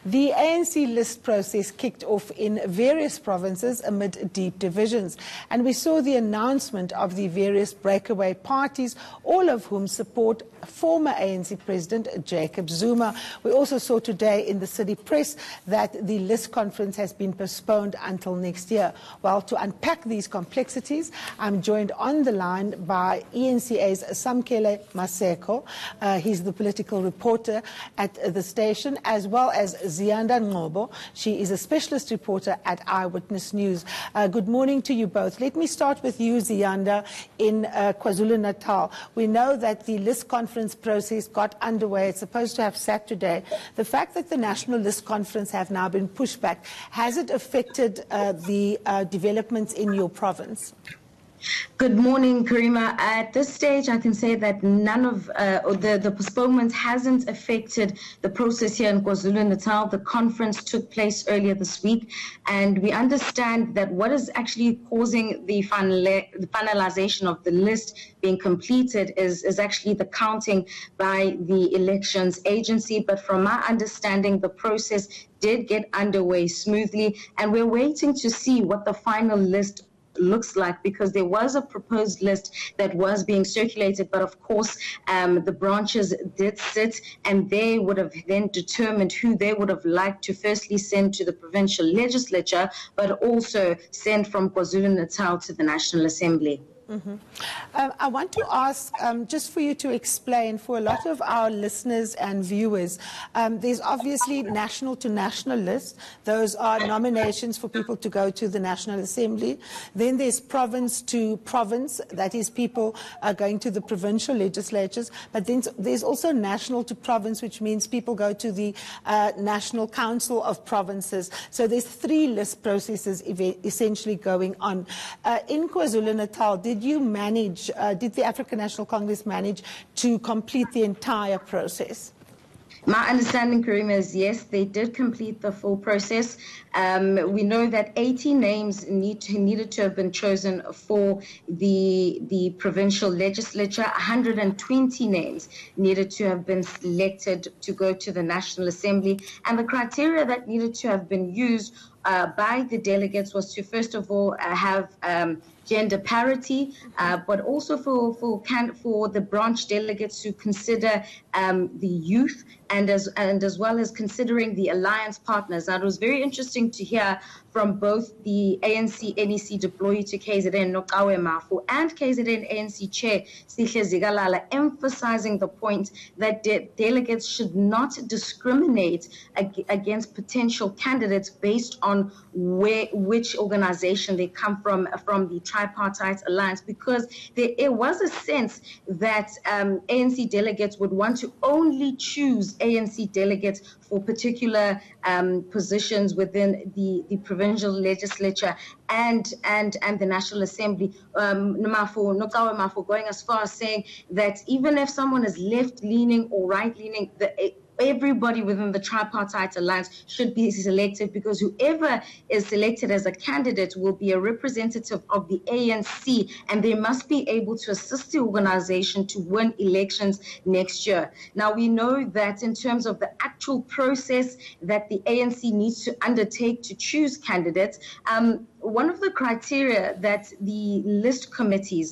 The ANC list process kicked off in various provinces amid deep divisions, and we saw the announcement of the various breakaway parties, all of whom support former ANC President Jacob Zuma. We also saw today in the city press that the list conference has been postponed until next year. Well, to unpack these complexities, I'm joined on the line by ENCA's Samkele Maseko. He's the political reporter at the station, as well as Ziyanda Ngobo. She is a specialist reporter at Eyewitness News. Good morning to you both. Let me start with you, Ziyanda, in KwaZulu-Natal. We know that the list conference process got underway. It's supposed to have sat today. The fact that the National List Conference have now been pushed back, has it affected the developments in your province? Good morning, Karima. At this stage, I can say that none of the postponement hasn't affected the process here in KwaZulu-Natal. The conference took place earlier this week, and we understand that what is actually causing the finalization of the list being completed is actually the counting by the elections agency. But from my understanding, the process did get underway smoothly, and we're waiting to see what the final list looks like, because there was a proposed list that was being circulated, but of course the branches did sit, and they would have then determined who they would have liked to firstly send to the provincial legislature, but also send from KwaZulu-Natal to the National Assembly. I want to ask, just for you to explain, for a lot of our listeners and viewers, there's obviously national to national lists. Those are nominations for people to go to the National Assembly. Then there's province to province, that is people going to the provincial legislatures. But then there's also national to province, which means people go to the National Council of Provinces. So there's three list processes essentially going on. In KwaZulu-Natal, did the African National Congress manage to complete the entire process? My understanding, Karima, is yes, they did complete the full process. We know that 80 names needed to have been chosen for the provincial legislature. 120 names needed to have been selected to go to the National Assembly. And the criteria that needed to have been used by the delegates was to, first of all, have gender parity, but also for the branch delegates to consider the youth, and as well as considering the alliance partners. Now, it was very interesting to hear from both the ANC NEC deployee to KZN Nokawe Mafu and KZN ANC chair Sihle Zikalala, emphasizing the point that delegates should not discriminate against potential candidates based on which organization they come from the tripartite alliance, because there was a sense that ANC delegates would want to only choose ANC delegates for particular positions within the provincial legislature and the National Assembly. Nokawe Mafu going as far as saying that even if someone is left-leaning or right-leaning, everybody within the tripartite alliance should be selected, because whoever is selected as a candidate will be a representative of the ANC, and they must be able to assist the organization to win elections next year. Now, we know that in terms of the actual process that the ANC needs to undertake to choose candidates, one of the criteria that the list committee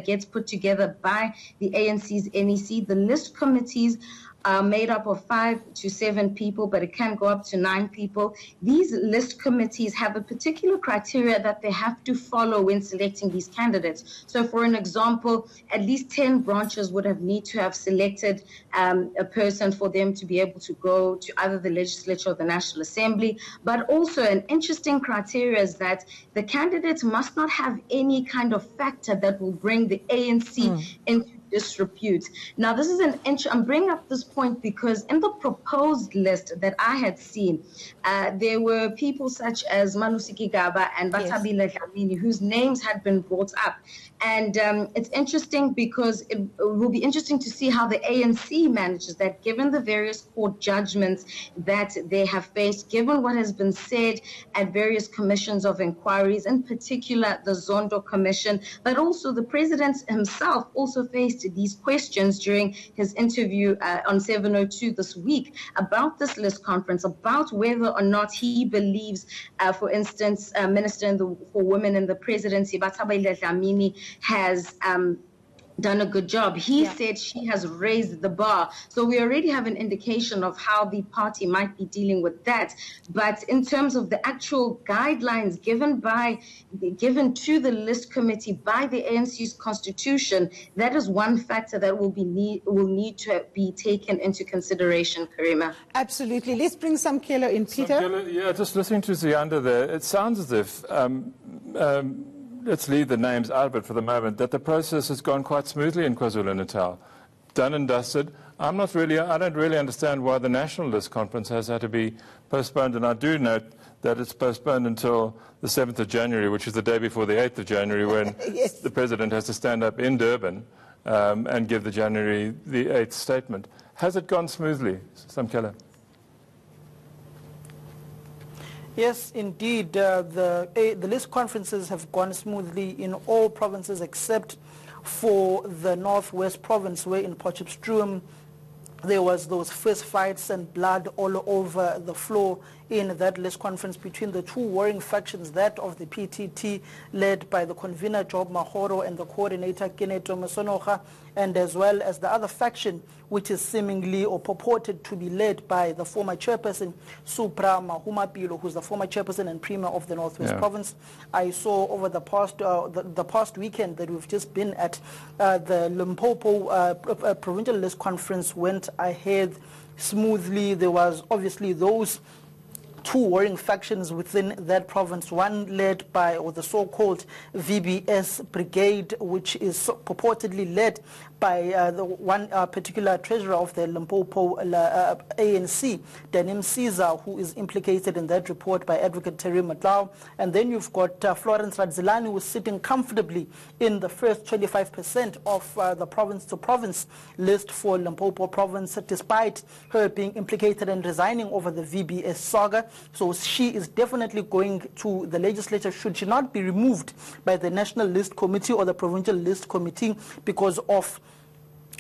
gets put together by the ANC's NEC, the list committees are made up of 5 to 7 people, but it can go up to 9 people. These list committees have a particular criteria that they have to follow when selecting these candidates. So, for an example, at least 10 branches would need to have selected a person for them to be able to go to either the legislature or the National Assembly. But also, an interesting criteria is that the candidates must not have any kind of factor that will bring the ANC into disrepute. Now, this is I'm bringing up this point because in the proposed list that I had seen, there were people such as Malusi Gigaba and Batabile Dlamini, whose names had been brought up. And it's interesting because it will be interesting to see how the ANC manages that, given the various court judgments that they have faced, given what has been said at various commissions of inquiries, in particular the Zondo Commission, but also the president himself also faced raised these questions during his interview on 702 this week about this list conference, about whether or not he believes, for instance, Minister for Women in the Presidency, Bathabile Dlamini, has done a good job. He said she has raised the bar. So we already have an indication of how the party might be dealing with that. But in terms of the actual guidelines given to the list committee by the ANC's constitution, that is one factor that will need to be taken into consideration, Karima. Absolutely. Let's bring Samkelo in, Peter. Yeah, just listening to Ziyanda there, it sounds as if let's leave the names out of it for the moment, that the process has gone quite smoothly in KwaZulu-Natal. Done and dusted. I don't really understand why the National List Conference has had to be postponed, and I do note that it's postponed until the 7th of January, which is the day before the 8th of January, when yes, the President has to stand up in Durban and give the January the 8th statement. Has it gone smoothly, Samkelo? Yes, indeed. The list conferences have gone smoothly in all provinces except for the Northwest Province, where in Potchefstroom there was those fist fights and blood all over the floor in that list conference between the two warring factions, that of the PTT led by the convener Job Mahoro and the coordinator Keneto Masonoga, and as well as the other faction which is seemingly or purported to be led by the former chairperson Supra Mahumapilo, who's the former chairperson and premier of the Northwest Province. I saw over the past weekend that we've just been at, the Limpopo provincial list conference went ahead smoothly. There was obviously those two warring factions within that province, one led by, or the so-called VBS Brigade, which is purportedly led by the one particular treasurer of the Limpopo ANC, Danim Caesar, who is implicated in that report by Advocate Terry Matlau. And then you've got Florence Radzilani, who is sitting comfortably in the first 25% of the province-to-province list for Limpopo province, despite her being implicated and resigning over the VBS saga. So she is definitely going to the legislature, should she not be removed by the National List Committee or the Provincial List Committee, because of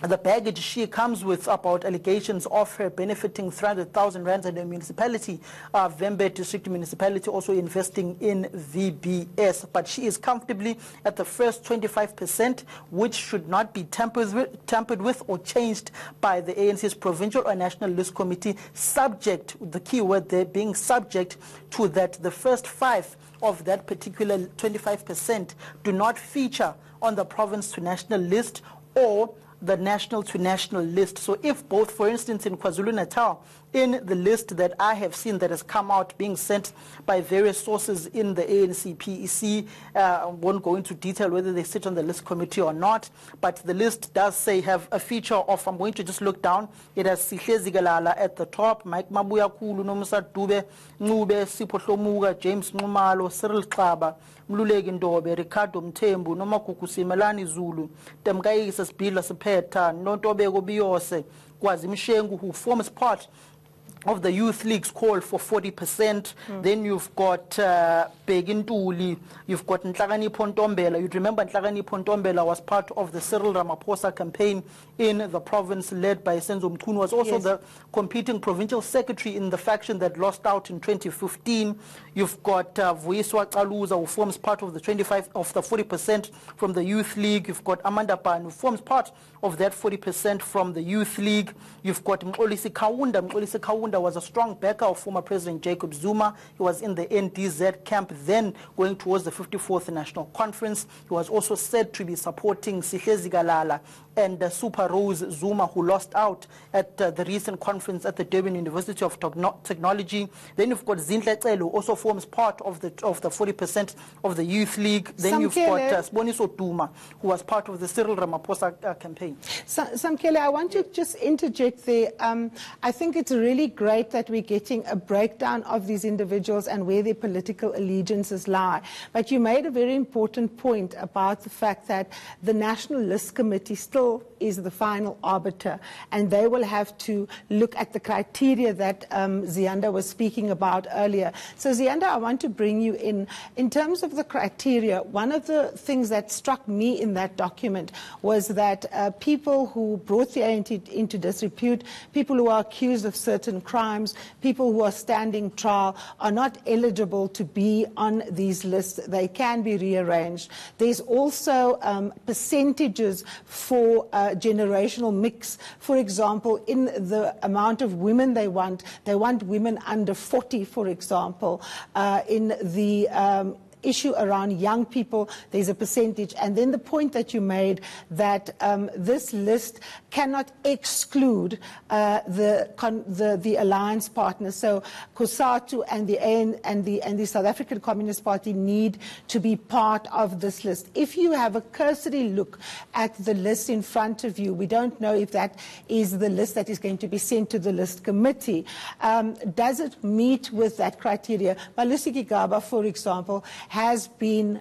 the baggage she comes with about allegations of her benefiting 300,000 rands at the municipality, Vembe District Municipality, also investing in VBS. But she is comfortably at the first 25%, which should not be tampered with or changed by the ANC's Provincial or National List Committee, subject, the key word there being subject to that the first 5 of that particular 25% do not feature on the province to national list or the national to national list. So if both, for instance, in KwaZulu-Natal, in the list that I have seen that has come out being sent by various sources in the ANC PEC, I won't go into detail whether they sit on the list committee or not, but the list does say have a feature of, I'm going to just look down, it has Sihle Zigalala at the top, Mike Mabuya Kulu, Nomusa Dube, Nube, Sipho Hlomuga, James Numalo, Cyril Xaba, Mluleki Ndobe, Ricardo Mthembu, Nomakuku Simelani Zulu, Temkaisa Sibhidla Siphetha, Nontobeko Biyose, Kwazi Mshengu, who forms part of the Youth League's call for 40%. Then you've got Bheki Ntuli, you've got Nhlakanipho Ntombela. You'd remember Nhlakanipho Ntombela was part of the Cyril Ramaphosa campaign in the province led by Senzo Mchunu, was also the competing provincial secretary in the faction that lost out in 2015. You've got Vuyiswa Xaluza, who forms part of the 40% from the Youth League. You've got Amanda Pan, who forms part of that 40% from the Youth League. You've got Mxolisi Kaunda. Mxolisi Kaunda was a strong backer of former President Jacob Zuma. He was in the NDZ camp, then going towards the 54th National Conference. He was also said to be supporting Sihle Zigalala and Super Rose Zuma, who lost out at the recent conference at the Durban University of Technology. Then you've got Zinhle Celo, also forms part of the 40% of the Youth League. Then you've got Siboniso Duma, who was part of the Cyril Ramaphosa campaign. Samkelo, I want to just interject there. I think it's really great that we're getting a breakdown of these individuals and where their political allegiances lie. But you made a very important point about the fact that the National List Committee still people is the final arbiter, and they will have to look at the criteria that Ziyanda was speaking about earlier. So Ziyanda, I want to bring you in terms of the criteria. One of the things that struck me in that document was that people who brought the ANC into disrepute, people who are accused of certain crimes, people who are standing trial are not eligible to be on these lists. They can be rearranged. There's also percentages for generational mix. For example, in the amount of women they want women under 40, for example. In the issue around young people, there's a percentage. And then the point that you made that this list cannot exclude the alliance partners. So COSATU and the South African Communist Party need to be part of this list. If you have a cursory look at the list in front of you, we don't know if that is the list that is going to be sent to the list committee. Does it meet with that criteria? Malusi Gigaba, for example, has been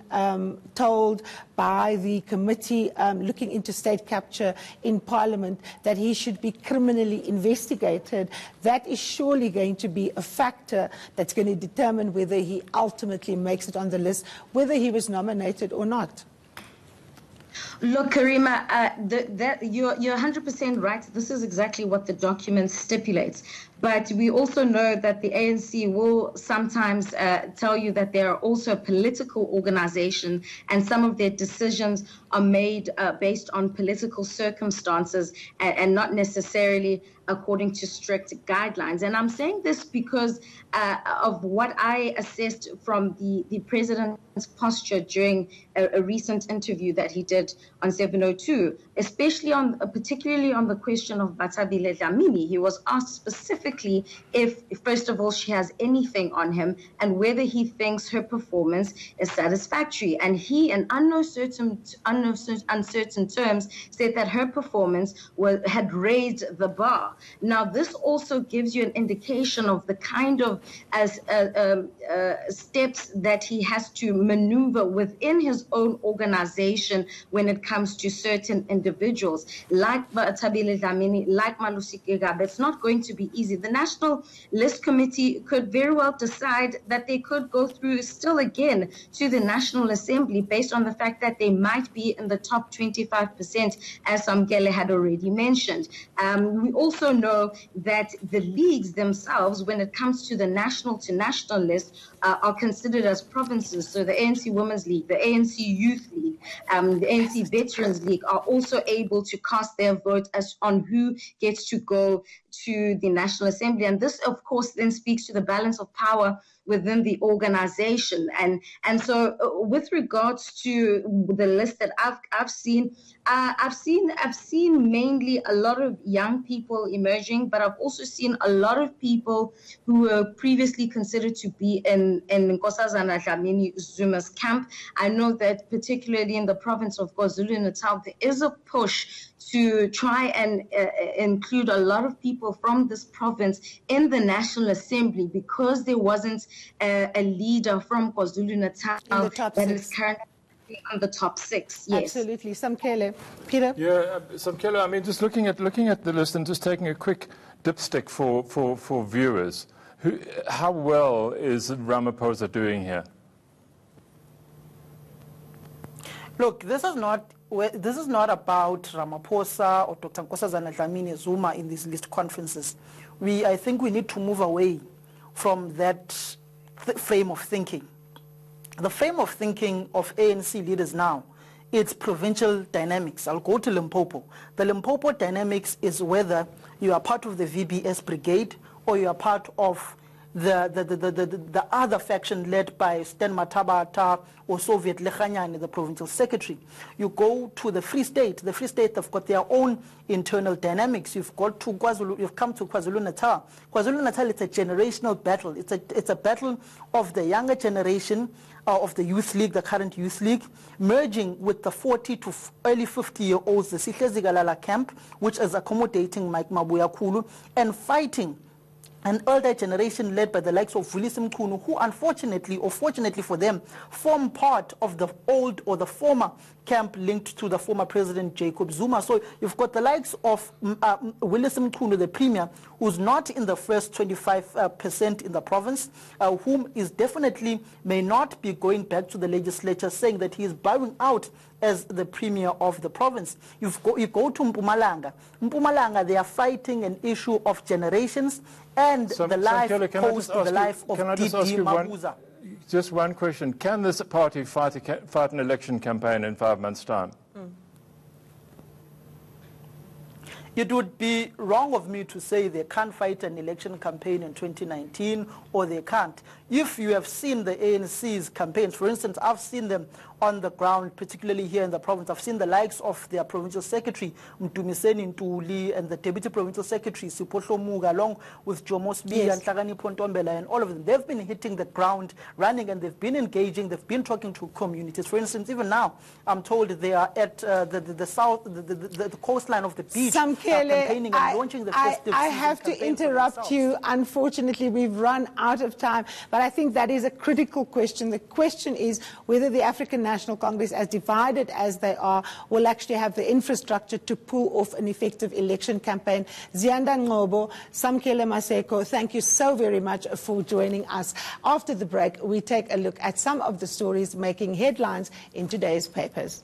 told by the committee looking into state capture in Parliament that he should be criminally investigated. That is surely going to be a factor that's going to determine whether he ultimately makes it on the list, whether he was nominated or not. Look, Karima, you're 100% right. This is exactly what the document stipulates. But we also know that the ANC will sometimes tell you that they are also a political organization, and some of their decisions are made based on political circumstances and not necessarily according to strict guidelines. And I'm saying this because of what I assessed from the president's posture during a recent interview that he did on 702, especially particularly on the question of Bathabile Dlamini. He was asked specifically if, first of all, she has anything on him and whether he thinks her performance is satisfactory. And he, in uncertain terms, said that her performance had raised the bar. Now, this also gives you an indication of the kind of steps that he has to maneuver within his own organization when it comes to certain individuals, like Bathabile Dlamini, like Malusi Gigaba. It's not going to be easy. The National List Committee could very well decide that they could go through still again to the National Assembly based on the fact that they might be in the top 25%, as Samkele had already mentioned. We also know that the leagues themselves, when it comes to the national to national list, are considered as provinces. So the ANC Women's League, the ANC Youth League, the ANC Veterans League are also able to cast their vote as on who gets to go to the National Assembly. And this, of course, then speaks to the balance of power within the organization. And so with regards to the list that I've seen mainly a lot of young people emerging, but I've also seen a lot of people who were previously considered to be in Nkosazana Dlamini Zuma's camp. I know that particularly in the province of KwaZulu-Natal, there is a push to try and include a lot of people from this province in the National Assembly because there wasn't a leader from KwaZulu-Natal that is currently on the top 6. Yes. Absolutely. Samkele. Peter? Yeah, Samkele, I mean, just looking at the list and just taking a quick dipstick for viewers, how well is Ramaphosa doing here? Look, this is not about Ramaphosa or Dr. Nkosazana Dlamini Zuma in these list conferences. I think we need to move away from that frame of thinking. The frame of thinking of ANC leaders now, it's provincial dynamics. I'll go to Limpopo. The Limpopo dynamics is whether you are part of the VBS brigade or you are part of the other faction led by Stan Mathabata or Soviet Lekhanyane, the provincial secretary. You go to the Free State. The Free State have got their own internal dynamics. You've come to KwaZulu-Natal. KwaZulu-Natal, it's a generational battle. It's a battle of the younger generation of the Youth League, the current Youth League, merging with the 40 to early 50-year-olds, the Sihle Zikalala camp, which is accommodating Mike Mabuya Kulu, and fighting an older generation led by the likes of Vusi Mchunu, who unfortunately or fortunately for them form part of the old or the former camp linked to the former President Jacob Zuma. So you've got the likes of Willis Mkhunu, the Premier, who's not in the first 25% in the province, whom is definitely may not be going back to the legislature saying that he is bowing out as the Premier of the province. You go to Mpumalanga. Mpumalanga, they are fighting an issue of generations and the life post the life of D.D. Mabuza. Just one question. Can this party fight an election campaign in 5 months' time? It would be wrong of me to say they can't fight an election campaign in 2019 or they can't. If you have seen the ANC's campaigns, for instance, I've seen them on the ground, particularly here in the province. I've seen the likes of their provincial secretary, Mtumiseni Ntuli, and the deputy provincial secretary, Siphohlo Muga, along with Jomo Sbi and Hlakanipho Ntombela, and all of them. They've been hitting the ground running, and they've been engaging, they've been talking to communities. For instance, even now, I'm told they are at the south, the coastline of the beach, campaigning and launching the festive I have to interrupt you. Unfortunately, we've run out of time, but I think that is a critical question. The question is whether the African National Congress, as divided as they are, will actually have the infrastructure to pull off an effective election campaign. Ziyanda Ngcobo, Samkele Maseko, thank you so very much for joining us. After the break, we take a look at some of the stories making headlines in today's papers.